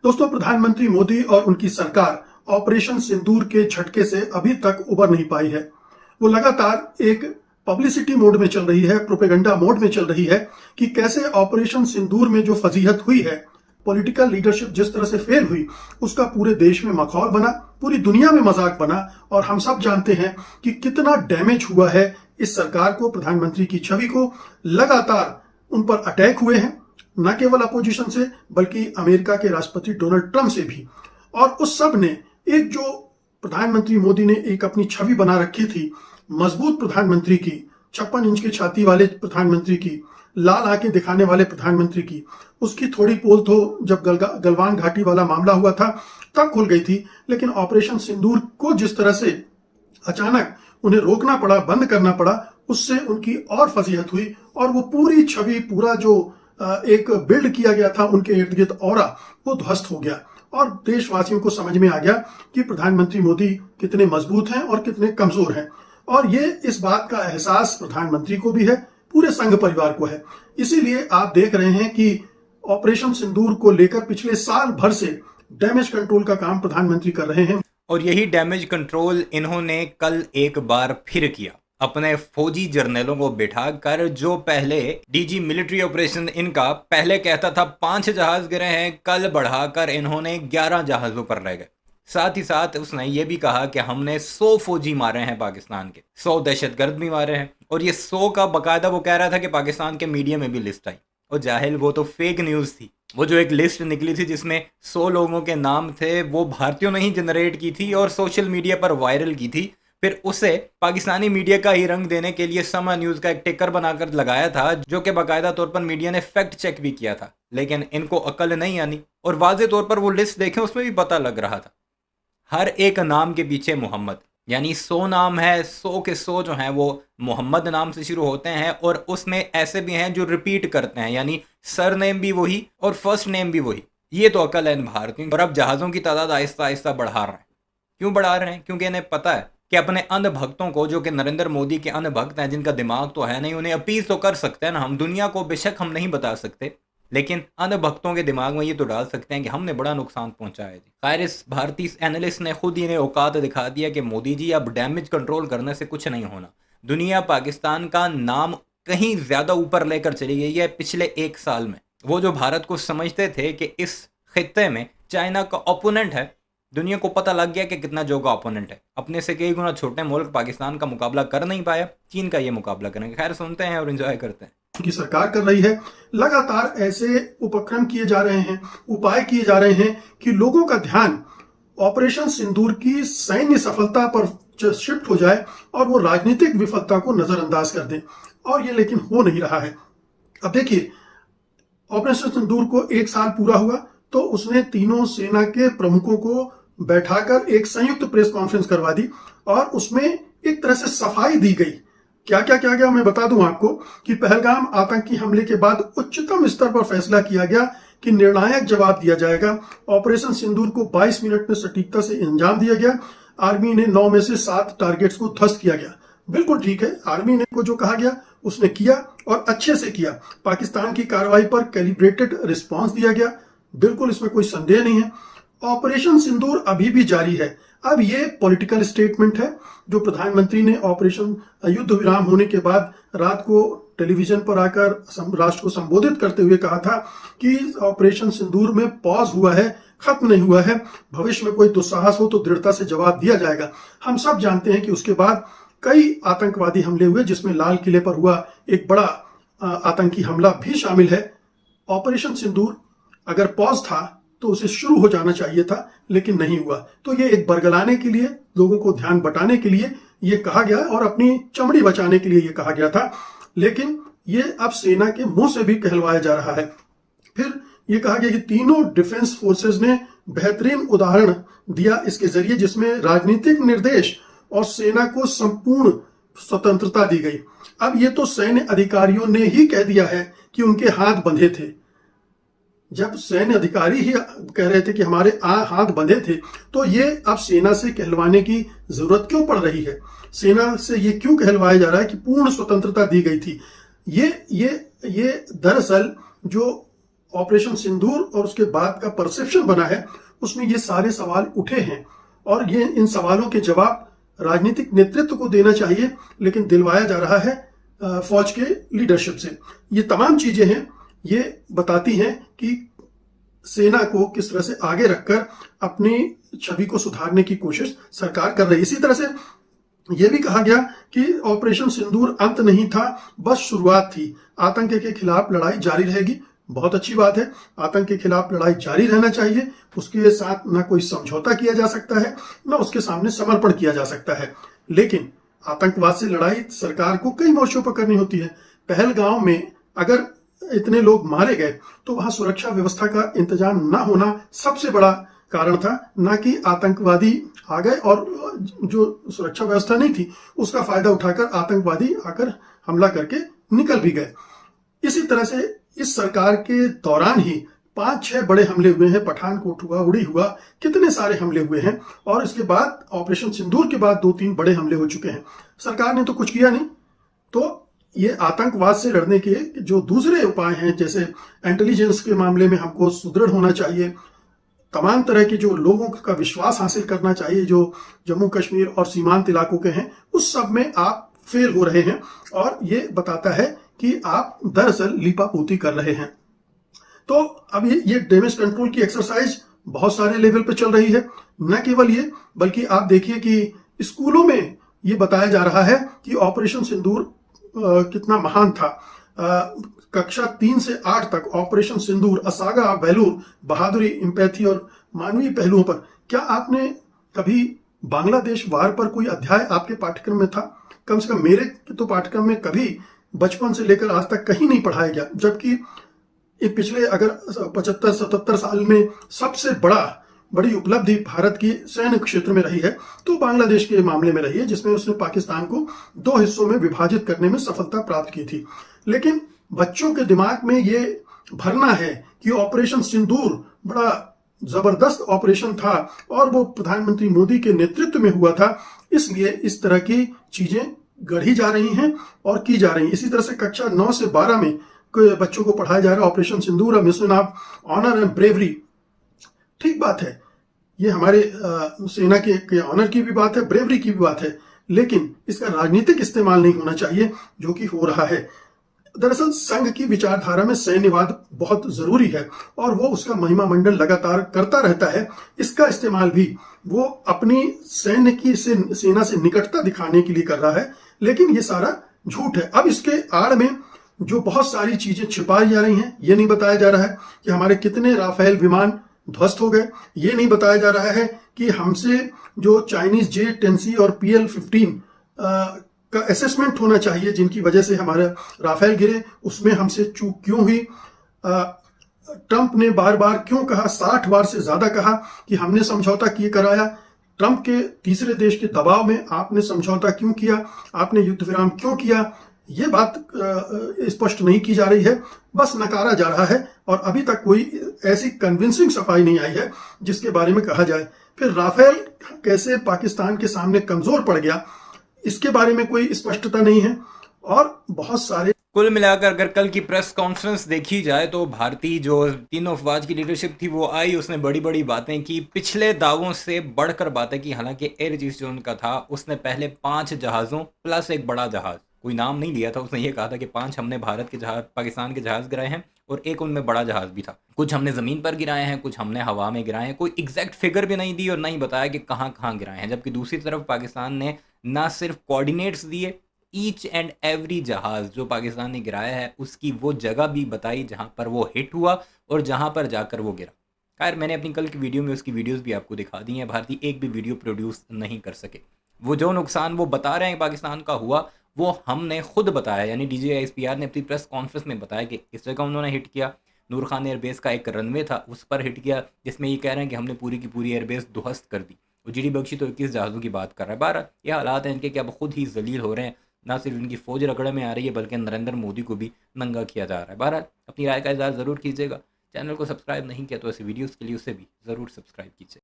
दोस्तों, प्रधानमंत्री मोदी और उनकी सरकार ऑपरेशन सिंदूर के झटके से अभी तक उबर नहीं पाई है। वो लगातार एक पब्लिसिटी मोड में चल रही है, प्रोपेगेंडा मोड में चल रही है कि कैसे ऑपरेशन सिंदूर में जो फजीहत हुई है, पॉलिटिकल लीडरशिप जिस तरह से फेल हुई, उसका पूरे देश में मखौल बना, पूरी दुनिया में मजाक बना। और हम सब जानते हैं कि कितना डैमेज हुआ है इस सरकार को, प्रधानमंत्री की छवि को। लगातार उन पर अटैक हुए हैं, न केवल अपोजिशन से बल्कि अमेरिका के राष्ट्रपति डोनाल्ड ट्रंप से भी। और उस सब ने एक जो प्रधानमंत्री मोदी ने एक अपनी छवि बना रखी थी, मजबूत प्रधानमंत्री की, 56 इंच की छाती वाले प्रधानमंत्री की, लाल आंखें दिखाने वाले प्रधानमंत्री की, उसकी थोड़ी पोल तो जब गलवान घाटी वाला मामला हुआ था तब खुल गई थी। लेकिन ऑपरेशन सिंदूर को जिस तरह से अचानक उन्हें रोकना पड़ा, बंद करना पड़ा, उससे उनकी और फजीहत हुई और वो पूरी छवि, पूरा जो एक बिल्ड किया गया था उनके इर्द गिर्द ऑरा, वो ध्वस्त हो गया। और देशवासियों को समझ में आ गया कि प्रधानमंत्री मोदी कितने मजबूत हैं और कितने कमजोर हैं। और ये इस बात का एहसास प्रधानमंत्री को भी है, पूरे संघ परिवार को है। इसीलिए आप देख रहे हैं कि ऑपरेशन सिंदूर को लेकर पिछले साल भर से डैमेज कंट्रोल का काम प्रधानमंत्री कर रहे हैं। और यही डैमेज कंट्रोल इन्होंने कल एक बार फिर किया, अपने फौजी जर्नलों को बिठाकर। जो पहले डीजी मिलिट्री ऑपरेशन इनका पहले कहता था 5 जहाज गिरे हैं, कल बढ़ाकर इन्होंने 11 जहाजों पर रह गए। साथ ही साथ उसने ये भी कहा कि हमने 100 फौजी मारे हैं पाकिस्तान के, 100 दहशतगर्द भी मारे हैं। और ये 100 का बाकायदा वो कह रहा था कि पाकिस्तान के मीडिया में भी लिस्ट आई। और जाहिल, वो तो फेक न्यूज़ थी। वो जो एक लिस्ट निकली थी जिसमें 100 लोगों के नाम थे, वो भारतीयों ने ही जनरेट की थी और सोशल मीडिया पर वायरल की थी। फिर उसे पाकिस्तानी मीडिया का ही रंग देने के लिए समा न्यूज़ का एक टिकर बनाकर लगाया था, जो कि बाकायदा तौर पर मीडिया ने फैक्ट चेक भी किया था। लेकिन इनको अकल नहीं आनी। और वाज़े तौर पर वो लिस्ट देखें, उसमें भी पता लग रहा था हर एक नाम के पीछे मोहम्मद, यानी 100 नाम है, 100 के 100 जो हैं वो मोहम्मद नाम से शुरू होते हैं। और उसमें ऐसे भी हैं जो रिपीट करते हैं, यानी सर नेम भी वही और फर्स्ट नेम भी वही। ये तो अकल है इन भारतीयों। और अब जहाज़ों की तादाद आहिस्ता आहिस्ता बढ़ा रहे हैं। क्यों बढ़ा रहे हैं? क्योंकि इन्हें पता है कि अपने अंध भक्तों को, जो कि नरेंद्र मोदी के अंध भक्त हैं, जिनका दिमाग तो है नहीं, उन्हें अपील तो कर सकते हैं ना। हम दुनिया को बेशक हम नहीं बता सकते, लेकिन अंध भक्तों के दिमाग में ये तो डाल सकते हैं कि हमने बड़ा नुकसान पहुंचाया है। खैर, इस भारतीय एनालिस्ट ने खुद ही इन्हें औकात दिखा दिया कि मोदी जी, अब डैमेज कंट्रोल करने से कुछ नहीं होना। दुनिया पाकिस्तान का नाम कहीं ज़्यादा ऊपर लेकर चली गई है पिछले 1 साल में। वो जो भारत को समझते थे कि इस खित्ते में चाइना का ओपोनेंट है, दुनिया को पता लग गया कि कितना जोगा ओपोनेंट है। अपने से कई गुना छोटे मुल्क पाकिस्तान का मुकाबला कर नहीं पाया, चीन का ये मुकाबला करेंगे। खैर, सुनते हैं और एंजॉय करते हैं। की सरकार कर रही है। लगातार ऐसे उपक्रम किए जा रहे हैं, उपाय किए जा रहे हैं कि लोगों का ध्यान ऑपरेशन सिंदूर की सैन्य सफलता पर शिफ्ट हो जाए और वो राजनीतिक विफलता को नजरअंदाज कर दें। और ये लेकिन हो नहीं रहा है। अब देखिए, ऑपरेशन सिंदूर को 1 साल पूरा हुआ तो उसने तीनों सेना के प्रमुखों को बैठाकर एक संयुक्त प्रेस कॉन्फ्रेंस करवा दी और उसमें एक तरह से सफाई दी गई। क्या क्या किया गया मैं बता दूं आपको कि पहलगाम आतंकी हमले के बाद उच्चतम स्तर पर फैसला किया गया कि निर्णायक जवाब दिया जाएगा। ऑपरेशन सिंदूर को 22 मिनट में सटीकता से अंजाम दिया गया। आर्मी ने 9 में से 7 टारगेट्स को ध्वस्त किया गया। बिल्कुल ठीक है, आर्मी ने को जो कहा गया उसने किया और अच्छे से किया। पाकिस्तान की कार्रवाई पर कैलिब्रेटेड रिस्पॉन्स दिया गया, बिल्कुल इसमें कोई संदेह नहीं है। ऑपरेशन सिंदूर अभी भी जारी है। अब ये पॉलिटिकल स्टेटमेंट है जो प्रधानमंत्री ने ऑपरेशन युद्ध विराम होने के बाद रात को टेलीविजन पर आकर राष्ट्र को संबोधित करते हुए कहा था कि ऑपरेशन सिंदूर में पॉज हुआ है, खत्म नहीं हुआ है। भविष्य में कोई दुस्साहस हो तो दृढ़ता से जवाब दिया जाएगा। हम सब जानते हैं कि उसके बाद कई आतंकवादी हमले हुए, जिसमें लाल किले पर हुआ एक बड़ा आतंकी हमला भी शामिल है। ऑपरेशन सिंदूर अगर पॉज था तो उसे शुरू हो जाना चाहिए था, लेकिन नहीं हुआ। तो ये एक बरगलाने के लिए, लोगों को ध्यान बटाने के लिए ये कहा गया और अपनी चमड़ी बचाने के लिए ये कहा गया था। लेकिन ये अब सेना के मुंह से भी कहलवाया जा रहा है। फिर ये कहा गया कि तीनों डिफेंस फोर्सेस ने बेहतरीन उदाहरण दिया इसके जरिए, जिसमें राजनीतिक निर्देश और सेना को संपूर्ण स्वतंत्रता दी गई। अब ये तो सैन्य अधिकारियों ने ही कह दिया है कि उनके हाथ बंधे थे। जब सैन्य अधिकारी ही कह रहे थे कि हमारे हाथ बंधे थे, तो ये अब सेना से कहलवाने की जरूरत क्यों पड़ रही है? सेना से ये क्यों कहलवाया जा रहा है कि पूर्ण स्वतंत्रता दी गई थी? ये दरअसल जो ऑपरेशन सिंदूर और उसके बाद का परसेप्शन बना है, उसमें ये सारे सवाल उठे हैं और ये इन सवालों के जवाब राजनीतिक नेतृत्व को देना चाहिए, लेकिन दिलवाया जा रहा है फौज के लीडरशिप से। ये तमाम चीजें हैं, ये बताती हैं कि सेना को किस तरह से आगे रखकर अपनी छवि को सुधारने की कोशिश सरकार कर रही है। इसी तरह से यह भी कहा गया कि ऑपरेशन सिंदूर अंत नहीं था, बस शुरुआत थी। आतंक के खिलाफ लड़ाई जारी रहेगी, बहुत अच्छी बात है। आतंक के खिलाफ लड़ाई जारी रहना चाहिए, उसके साथ ना कोई समझौता किया जा सकता है, ना उसके सामने समर्पण किया जा सकता है। लेकिन आतंकवाद से लड़ाई सरकार को कई मोर्चों पर करनी होती है। पहलगांव में अगर इतने लोग मारे गए तो वहां सुरक्षा व्यवस्था का इंतजाम ना होना सबसे बड़ा कारण था, ना कि आतंकवादी आ गए और जो सुरक्षा व्यवस्था नहीं थी उसका फायदा उठाकर आतंकवादी आकर हमला करके निकल भी गए। इसी तरह से इस सरकार के दौरान ही 5-6 बड़े हमले हुए हैं। पठानकोट हुआ, उड़ी हुआ, कितने सारे हमले हुए हैं। और इसके बाद ऑपरेशन सिंदूर के बाद 2-3 बड़े हमले हो चुके हैं। सरकार ने तो कुछ किया नहीं। तो ये आतंकवाद से लड़ने के जो दूसरे उपाय हैं, जैसे इंटेलिजेंस के मामले में हमको सुदृढ़ होना चाहिए, तमाम तरह के जो लोगों का विश्वास हासिल करना चाहिए जो जम्मू कश्मीर और सीमांत इलाकों के हैं, उस सब में आप फेल हो रहे हैं। और ये बताता है कि आप दरअसल लीपापोती कर रहे हैं। तो अब ये डैमेज कंट्रोल की एक्सरसाइज बहुत सारे लेवल पे चल रही है। न केवल ये, बल्कि आप देखिए कि स्कूलों में ये बताया जा रहा है कि ऑपरेशन सिंदूर कितना महान था। कक्षा 3 से 8 तक ऑपरेशन सिंदूर, असागा, वैलूर, बहादुरी, इम्पैथी और मानवीय पहलुओं पर। क्या आपने कभी बांग्लादेश वार पर कोई अध्याय आपके पाठ्यक्रम में था? कम से कम मेरे तो पाठ्यक्रम में कभी बचपन से लेकर आज तक कहीं नहीं पढ़ाया गया। जबकि पिछले अगर 75-77 साल में सबसे बड़ी उपलब्धि भारत की सैन्य क्षेत्र में रही है तो बांग्लादेश के मामले में रही है, जिसमें उसने पाकिस्तान को 2 हिस्सों में विभाजित करने में सफलता प्राप्त की थी। लेकिन बच्चों के दिमाग में ये भरना है कि ऑपरेशन सिंदूर बड़ा जबरदस्त ऑपरेशन था और वो प्रधानमंत्री मोदी के नेतृत्व में हुआ था, इसलिए इस तरह की चीजें गढ़ी जा रही हैं और की जा रही हैं। इसी तरह से कक्षा 9 से 12 में बच्चों को पढ़ाया जा रहा है operation Sindoor, mission of honour and bravery. ठीक बात है, ये हमारे सेना के ऑनर की भी बात है, ब्रेवरी की भी बात है, लेकिन इसका राजनीतिक इस्तेमाल नहीं होना चाहिए, जो कि हो रहा है। दरअसल संघ की विचारधारा में सैन्यवाद बहुत जरूरी है और वो उसका महिमा मंडन लगातार करता रहता है। इसका इस्तेमाल भी वो अपनी सैन्य की सेना से निकटता दिखाने के लिए कर रहा है, लेकिन ये सारा झूठ है। अब इसके आड़ में जो बहुत सारी चीजें छिपाई जा रही हैं, ये नहीं बताया जा रहा है कि हमारे कितने राफेल विमान ध्वस्त हो गए, ये नहीं बताया जा रहा है कि हमसे जो चाइनीज J-10C और PL-15 का असेसमेंट होना चाहिए, जिनकी वजह से हमारे राफेल गिरे, उसमें हमसे चूक क्यों हुई। ट्रंप ने बार बार क्यों कहा, 60 बार से ज्यादा कहा कि हमने समझौता किए कराया। ट्रंप के तीसरे देश के दबाव में आपने समझौता क्यों किया, आपने युद्ध विराम क्यों किया, ये बात स्पष्ट नहीं की जा रही है, बस नकारा जा रहा है और अभी तक कोई ऐसी कन्विंसिंग सफाई नहीं आई है जिसके बारे में कहा जाए। फिर राफेल कैसे पाकिस्तान के सामने कमजोर पड़ गया, इसके बारे में कोई स्पष्टता नहीं है और बहुत सारे। कुल मिलाकर अगर कल की प्रेस कॉन्फ्रेंस देखी जाए तो भारतीय जो तीनों अफवाज की लीडरशिप थी वो आई, उसने बड़ी बड़ी बातें की, पिछले दावों से बढ़कर बातें की। हालांकि एयर चीफ जो उनका था उसने पहले 5 जहाज़ों प्लस एक बड़ा जहाज़, कोई नाम नहीं लिया था, उसने ये कहा था कि 5 हमने भारत के जहाज, पाकिस्तान के जहाज गिराए हैं और एक उनमें बड़ा जहाज भी था। कुछ हमने ज़मीन पर गिराए हैं, कुछ हमने हवा में गिराए हैं। कोई एग्जैक्ट फिगर भी नहीं दी और नहीं बताया कि कहाँ कहाँ गिराए हैं। जबकि दूसरी तरफ पाकिस्तान ने ना सिर्फ कोऑर्डिनेट्स दिए, ईच एंड एवरी जहाज जो पाकिस्तान ने गिराया है उसकी वो जगह भी बताई जहाँ पर वो हिट हुआ और जहाँ पर जाकर वो गिरा। खैर, मैंने अपनी कल की वीडियो में उसकी वीडियोस भी आपको दिखा दी हैं। भारतीय एक भी वीडियो प्रोड्यूस नहीं कर सके। वो जो नुकसान वो बता रहे हैं पाकिस्तान का हुआ, वो हमने खुद बताया, यानी DGISPR ने अपनी प्रेस कॉन्फ्रेंस में बताया कि इस जगह उन्होंने हिट किया। नूर खान एयरबेस का एक रनवे था, उस पर हिट किया, जिसमें ये कह रहे हैं कि हमने पूरी की पूरी एयरबेस ध्वस्त कर दी। और GD बख्शी तो 21 जहाज़ों की बात कर रहा है। 12 ये हालात हैं इनके कि अब खुद ही जलील हो रहे हैं। ना सिर्फ इनकी फौज रगड़े में आ रही है बल्कि नरेंद्र मोदी को भी नंगा किया जा रहा है। बहरहाल अपनी राय का इज़हार ज़रूर कीजिएगा। चैनल को सब्सक्राइब नहीं किया तो ऐसे वीडियोज़ के लिए उसे भी ज़रूर सब्सक्राइब कीजिए।